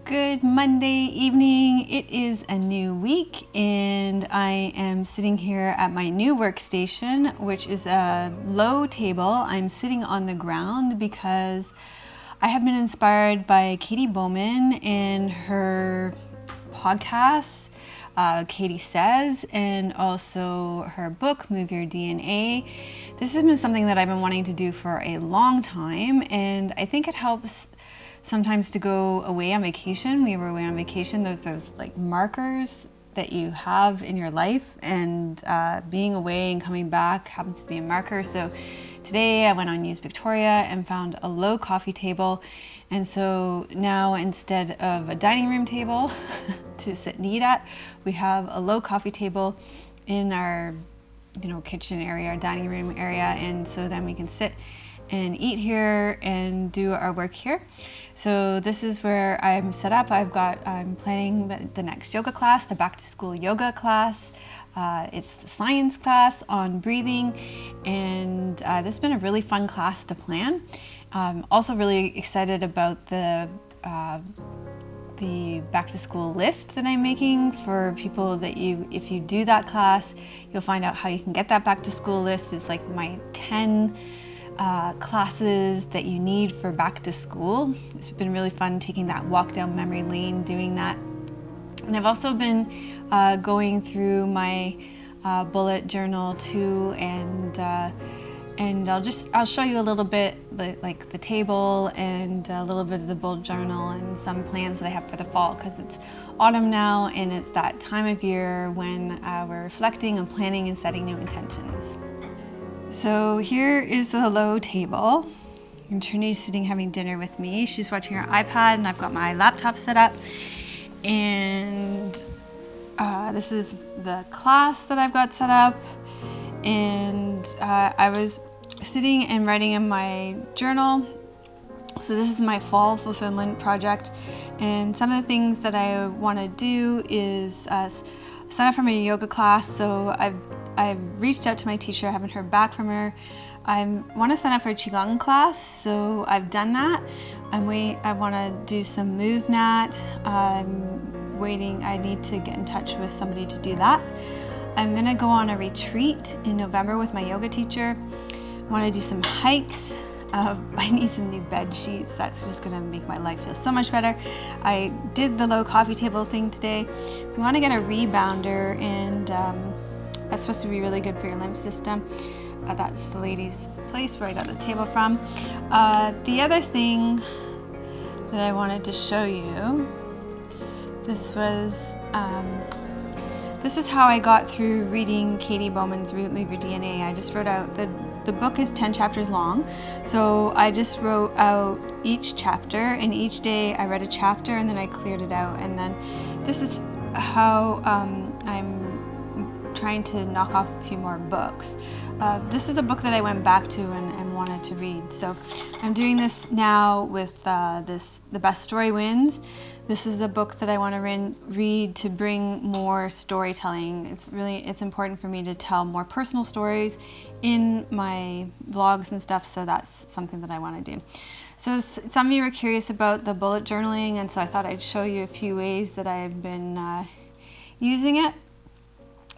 Good Monday evening. It is a new week and I am sitting here at my new workstation, which is a low table. I'm sitting on the ground because I have been inspired by Katie Bowman in her podcasts, Katie Says, and also her book, Move Your DNA. This has been something that I've been wanting to do for a long time, and I think it helps sometimes to go away on vacation. We were away on vacation. There's those like markers that you have in your life, and being away and coming back happens to be a marker. So today I went on News Victoria and found a low coffee table, and so now instead of a dining room table to sit and eat at, we have a low coffee table in our kitchen area, our dining room area, and so then we can sit and eat here and do our work here. So this is where I'm set up. I'm planning the next yoga class, the back to school yoga class. It's the science class on breathing, and this has been a really fun class to plan. Also really excited about the back to school list that I'm making for people that if you do that class, you'll find out how you can get that back to school list. It's like my 10 classes that you need for back to school. It's been really fun taking that walk down memory lane, doing that. And I've also been going through my bullet journal too, and I'll show you a little bit like the table and a little bit of the bullet journal and some plans that I have for the fall, because it's autumn now and it's that time of year when we're reflecting and planning and setting new intentions. So here is the low table, and Trinity's sitting having dinner with me. She's watching her iPad and I've got my laptop set up, and this is the class that I've got set up, and I was sitting and writing in my journal. So this is my fall fulfillment project, and some of the things that I want to do is sign up for my yoga class. So I've reached out to my teacher. I haven't heard back from her. I want to sign up for a qigong class, so I've done that. I want to do some movnat. I'm waiting. I need to get in touch with somebody to do that. I'm going to go on a retreat in November with my yoga teacher. I want to do some hikes. I need some new bed sheets. That's just going to make my life feel so much better. I did the low coffee table thing today. We want to get a rebounder, and that's supposed to be really good for your lymph system. That's the ladies' place where I got the table from. The other thing that I wanted to show you, this is how I got through reading Katie Bowman's Move Your DNA. I just wrote out, the book is 10 chapters long, so I just wrote out each chapter, and each day I read a chapter and then I cleared it out. And then this is how I'm trying to knock off a few more books. This is a book that I went back to and wanted to read. So I'm doing this now with The Best Story Wins. This is a book that I want to read to bring more storytelling. It's important for me to tell more personal stories in my vlogs and stuff, so that's something that I want to do. So some of you were curious about the bullet journaling, and so I thought I'd show you a few ways that I've been using it.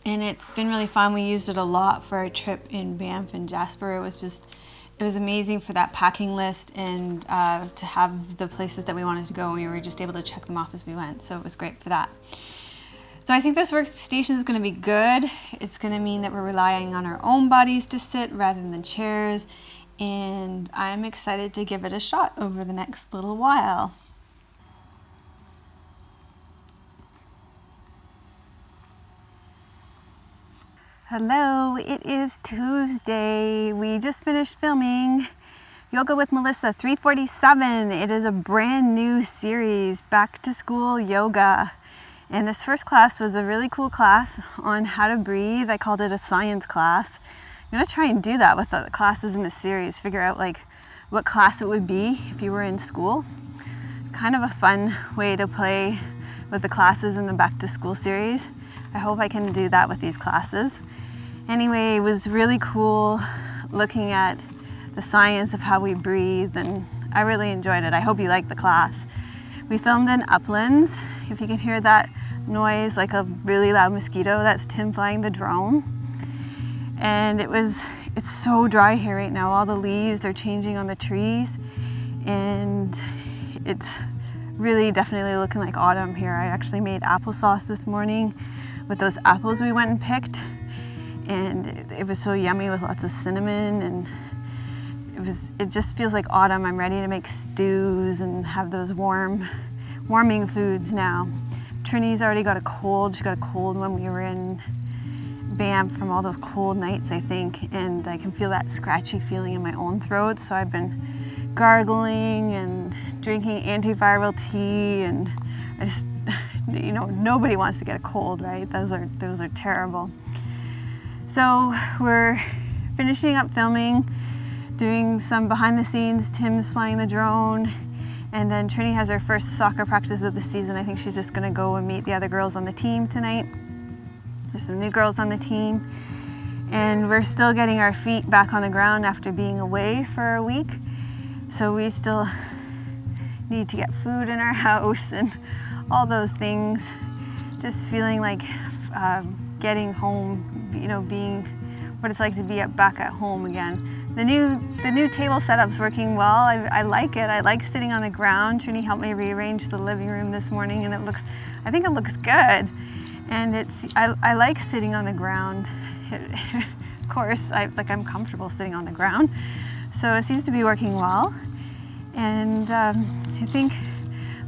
And it's been really fun. We used it a lot for our trip in Banff and Jasper. It was amazing for that packing list, and to have the places that we wanted to go, and we were just able to check them off as we went. So it was great for that. So I think this workstation is going to be good. It's going to mean that we're relying on our own bodies to sit rather than chairs, and I'm excited to give it a shot over the next little while. Hello, it is Tuesday. We just finished filming Yoga with Melissa 347. It is a brand new series, Back to School Yoga. And this first class was a really cool class on how to breathe. I called it a science class. I'm gonna try and do that with the classes in the series, figure out like what class it would be if you were in school. It's kind of a fun way to play with the classes in the Back to School series. I hope I can do that with these classes. Anyway, it was really cool looking at the science of how we breathe, and I really enjoyed it. I hope you liked the class. We filmed in Uplands. If you can hear that noise, like a really loud mosquito, that's Tim flying the drone. And it's so dry here right now. All the leaves are changing on the trees, and it's really definitely looking like autumn here. I actually made applesauce this morning with those apples we went and picked, and it was so yummy with lots of cinnamon, and it just feels like autumn. I'm ready to make stews and have those warming foods now. Trini's already got a cold. She got a cold when we were in Banff from all those cold nights, I think, and I can feel that scratchy feeling in my own throat, so I've been gargling and drinking antiviral tea, and I just, nobody wants to get a cold, right? Those are terrible. So we're finishing up filming, doing some behind the scenes. Tim's flying the drone, and then Trini has her first soccer practice of the season. I think she's just gonna go and meet the other girls on the team tonight. There's some new girls on the team, and we're still getting our feet back on the ground after being away for a week. So we still need to get food in our house and all those things. Just feeling like getting home, being what it's like to be back at home again. The new table setup's working well. I like it. I like sitting on the ground. Trini helped me rearrange the living room this morning, and I think it looks good. And I like sitting on the ground. Of course, I'm comfortable sitting on the ground. So it seems to be working well. And I think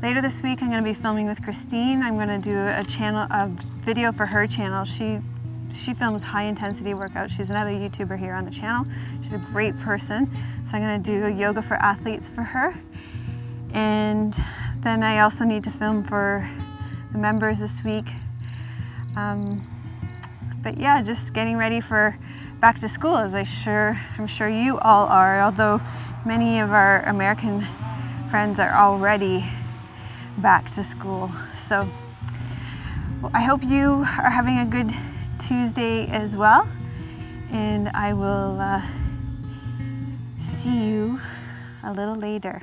later this week I'm going to be filming with Christine. I'm going to do a video for her channel. She films high intensity workouts. She's another YouTuber here on the channel. She's a great person. So I'm going to do a yoga for athletes for her. And then I also need to film for the members this week. But yeah, just getting ready for back to school, as I'm sure you all are, although many of our American friends are already back to school. So I hope you are having a good Tuesday as well, and I will see you a little later.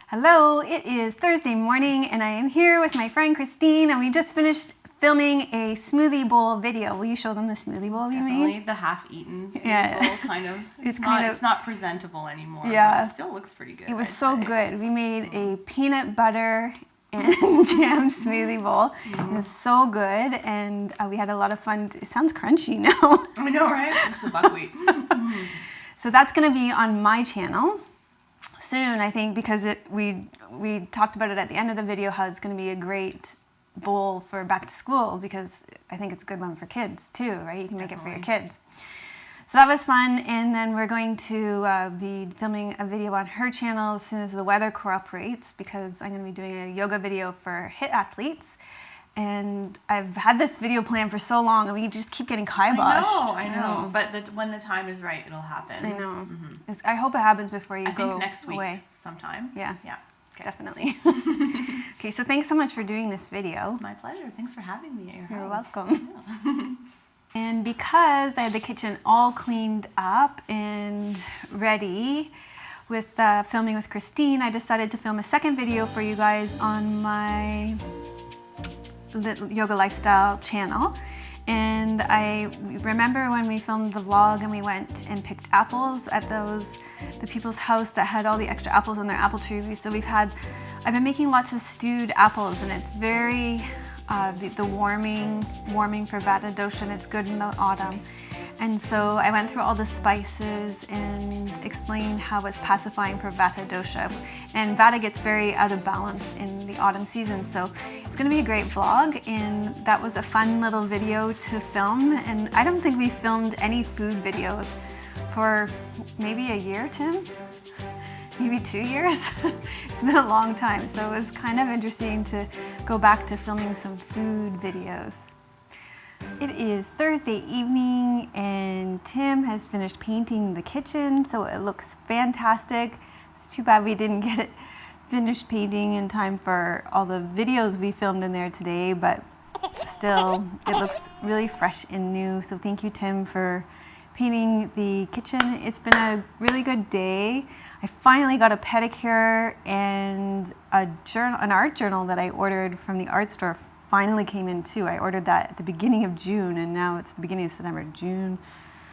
Hello, it is Thursday morning, and I am here with my friend Christine, and we just finished filming a smoothie bowl video. Will you show them the smoothie bowl you made? Definitely the half-eaten smoothie bowl, kind of. It's not presentable anymore, but it still looks pretty good. It was so good. We made a peanut butter and jam smoothie bowl. It was so good, and we had a lot of fun. It sounds crunchy now. I know, right? It's the buckwheat. So that's going to be on my channel soon, I think, because we talked about it at the end of the video, how it's going to be a great bowl for back to school, because I think it's a good one for kids too, right? You can make it for your kids. So that was fun, and then we're going to be filming a video on her channel as soon as the weather cooperates, because I'm going to be doing a yoga video for HIIT athletes. And I've had this video planned for so long, and we just keep getting kiboshed. I know. But when the time is right, it'll happen. I know. I hope it happens before you go away. I think next week sometime. Yeah. Okay. Definitely. Okay, so thanks so much for doing this video. My pleasure. Thanks for having me at your house. You're welcome. Yeah. And because I had the kitchen all cleaned up and ready with filming with Christine, I decided to film a second video for you guys on my Yoga Lifestyle channel. And I remember when we filmed the vlog and we went and picked apples at the people's house that had all the extra apples on their apple tree. So I've been making lots of stewed apples, and it's very the warming for vata dosha, and it's good in the autumn. And so I went through all the spices and explained how it's pacifying for vata dosha. And vata gets very out of balance in the autumn season, so it's going to be a great vlog, and that was a fun little video to film. And I don't think we filmed any food videos for maybe a year, Tim? Maybe 2 years? It's been a long time, so it was kind of interesting to go back to filming some food videos. It is Thursday evening, and Tim has finished painting the kitchen, so it looks fantastic. It's too bad we didn't get it finished painting in time for all the videos we filmed in there today, but still, it looks really fresh and new. So thank you, Tim, for painting the kitchen. It's been a really good day. I finally got a pedicure, and an art journal that I ordered from the art store finally came in too. I ordered that at the beginning of June, and now it's the beginning of September. June,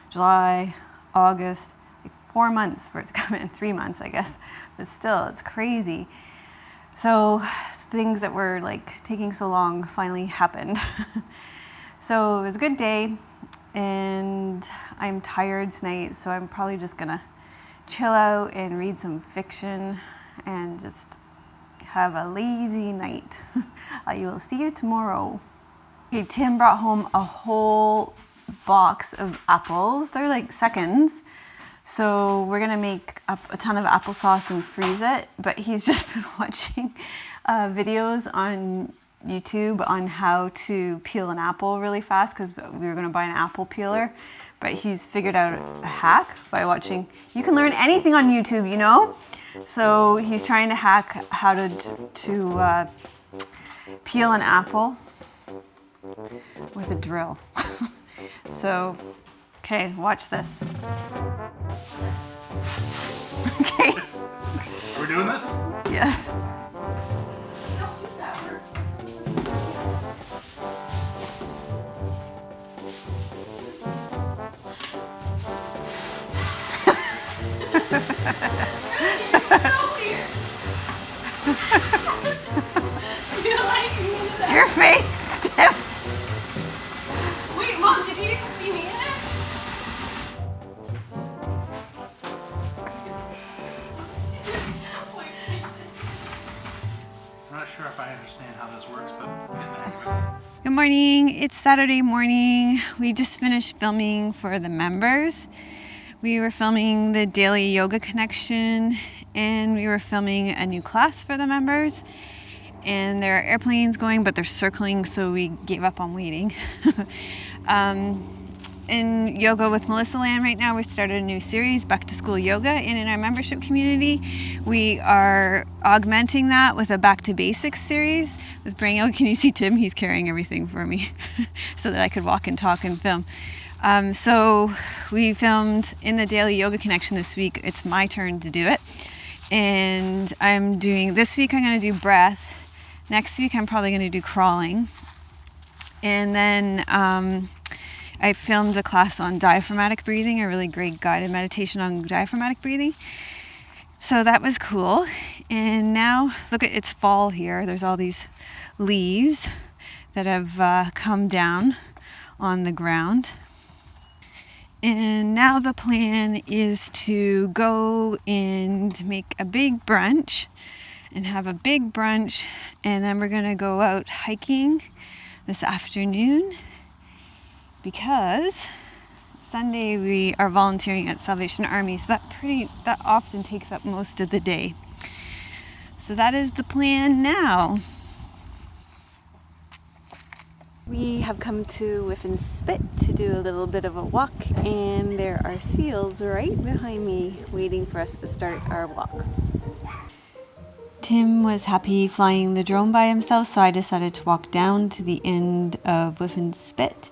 July, August, like 4 months for it to come in. 3 months, I guess, but still, it's crazy. So things that were like taking so long finally happened. So it was a good day, and I'm tired tonight, so I'm probably just gonna chill out and read some fiction and just have a lazy night. I will see you tomorrow. Okay, Tim brought home a whole box of apples. They're like seconds. So we're gonna make up a ton of applesauce and freeze it, but he's just been watching videos on YouTube on how to peel an apple really fast, because we were gonna buy an apple peeler. But he's figured out a hack by watching. You can learn anything on YouTube, you know? So he's trying to hack how to peel an apple with a drill. So, okay, watch this. Okay. Are we doing this? Yes. Your face, Tim. Wait, Mom, did you even see me in it? I'm not sure if I understand how this works, but I'm getting the hang of it. Good morning. It's Saturday morning. We just finished filming for the members. We were filming the daily yoga connection, and we were filming a new class for the members. And there are airplanes going, but they're circling, so we gave up on waiting. In Yoga with Melissa Land right now, we started a new series, Back to School Yoga, and in our membership community, we are augmenting that with a Back to Basics series with Brain Yoga. Can you see Tim? He's carrying everything for me so that I could walk and talk and film. So we filmed in the Daily Yoga Connection this week. It's my turn to do it. And this week I'm going to do breath. Next week I'm probably going to do crawling. And then I filmed a class on diaphragmatic breathing, a really great guided meditation on diaphragmatic breathing. So that was cool. And now, look, it's fall here. There's all these leaves that have come down on the ground. And now the plan is to go and make a big brunch and have a big brunch. And then we're going to go out hiking this afternoon, because Sunday we are volunteering at Salvation Army, so that often takes up most of the day. So that is the plan now. We have come to Whiffin Spit to do a little bit of a walk, and there are seals right behind me waiting for us to start our walk. Tim was happy flying the drone by himself, so I decided to walk down to the end of Whiffin Spit.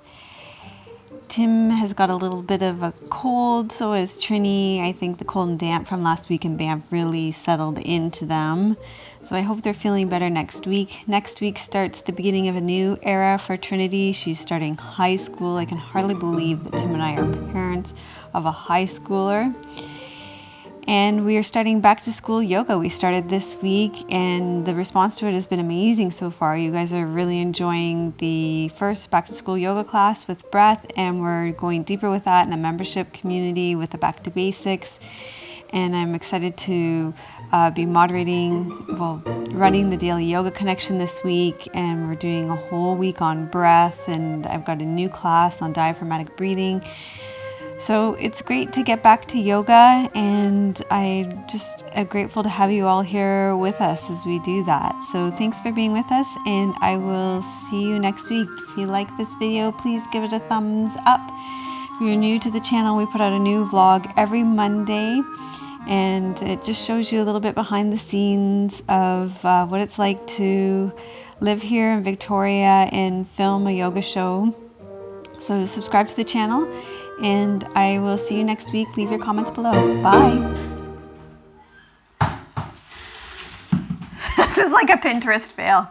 Tim has got a little bit of a cold, so is Trini. I think the cold and damp from last week in Banff really settled into them. So I hope they're feeling better next week. Next week starts the beginning of a new era for Trinity. She's starting high school. I can hardly believe that Tim and I are parents of a high schooler. And we are starting back to school yoga. We started this week, and the response to it has been amazing so far. You guys are really enjoying the first back to school yoga class with breath, and we're going deeper with that in the membership community with the back to basics. And I'm excited to be running the daily yoga connection this week, and we're doing a whole week on breath, and I've got a new class on diaphragmatic breathing. So it's great to get back to yoga, and I just am grateful to have you all here with us as we do that. So thanks for being with us, and I will see you next week. If you like this video, please give it a thumbs up. If you're new to the channel, we put out a new vlog every Monday, and it just shows you a little bit behind the scenes of what it's like to live here in Victoria and film a yoga show. So subscribe to the channel, and I will see you next week. Leave your comments below. Bye. is like a Pinterest fail.